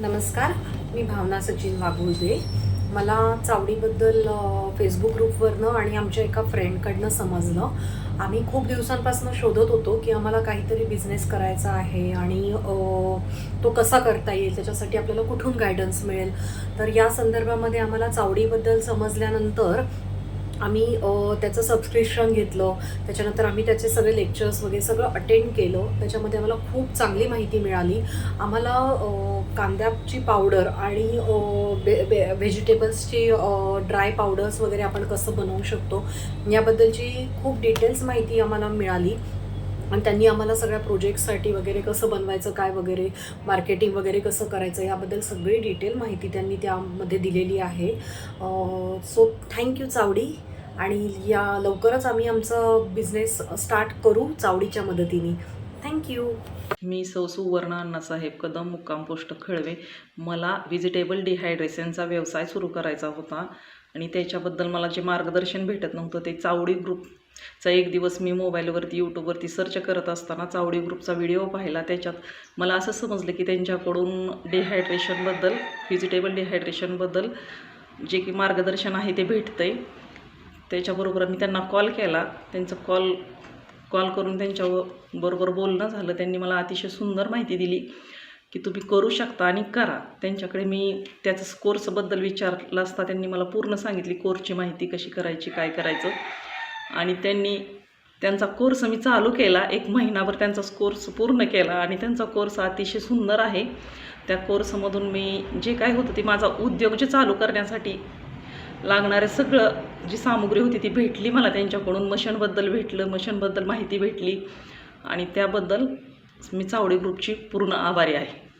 नमस्कार, मी भावना सचिन वाघुळजे. मला चावडीबद्दल फेसबुक ग्रुपवरनं आणि आमच्या एका फ्रेंडकडनं समजलं. आम्ही खूप दिवसांपासून शोधत होतो की आम्हाला काहीतरी बिझनेस करायचा आहे आणि तो कसा करता येईल, त्याच्यासाठी आपल्याला कुठून गायडन्स मिळेल. तर या संदर्भामध्ये आम्हाला चावडीबद्दल समजल्यानंतर आम्ही त्याचं सबस्क्रिप्शन घेतलं. त्याच्यानंतर आम्ही त्याचे सगळे लेक्चर्स वगैरे सगळं अटेंड केलं. त्याच्यामध्ये आम्हाला खूप चांगली माहिती मिळाली. आम्हाला कांद्याची पावडर आणि व्हेजिटेबल्सची ड्राय पावडर्स वगैरे आपण कसं बनवू शकतो याबद्दलची खूप डिटेल्स माहिती आम्हाला मिळाली. आणि त्यांनी आम्हाला सगळ्या प्रोजेक्टसाठी वगैरे कसं बनवायचं, काय वगैरे मार्केटिंग वगैरे कसं करायचं याबद्दल सगळी डिटेल माहिती त्यांनी त्यामध्ये दिलेली आहे. So thank you Chavadi. आणि या लवकरच आम्ही आमचं बिझनेस स्टार्ट करू चावडीच्या मदतीने. थँक्यू. मी सौ सुवर्ण अण्णासाहेब कदम, मुक्काम पोस्ट खळवे. मला व्हेजिटेबल डिहायड्रेशनचा व्यवसाय सुरू करायचा होता आणि त्याच्याबद्दल मला जे मार्गदर्शन भेटत नव्हतं ते चावडी ग्रुपचा एक दिवस मी मोबाईलवरती यूट्यूबवरती सर्च करत असताना चावडी ग्रुपचा व्हिडिओ पाहिला. त्याच्यात मला असं समजलं की त्यांच्याकडून डिहायड्रेशनबद्दल, व्हेजिटेबल डिहायड्रेशनबद्दल जे की मार्गदर्शन आहे ते भेटतं आहे. त्याच्याबरोबर मी त्यांना कॉल केला. त्यांचं कॉल करून त्यांच्याबरोबर बोलणं झालं. त्यांनी मला अतिशय सुंदर माहिती दिली की तुम्ही करू शकता आणि करा. त्यांच्याकडे मी त्याचं कोर्सबद्दल विचारलं असता त्यांनी मला पूर्ण सांगितली कोर्सची माहिती, कशी करायची, काय करायचं. आणि त्यांचा कोर्स मी चालू केला. 1 महिनाभर त्यांचा कोर्स पूर्ण केला आणि त्यांचा कोर्स अतिशय सुंदर आहे. त्या कोर्समधून मी जे काय होतं ते माझा उद्योग जे चालू करण्यासाठी लागणारे सगळं जी सामुग्री होती ती भेटली मला त्यांच्याकडून. मशीनबद्दल माहिती भेटली आणि त्याबद्दल मी चावडी ग्रुपची पूर्ण आभारी आहे.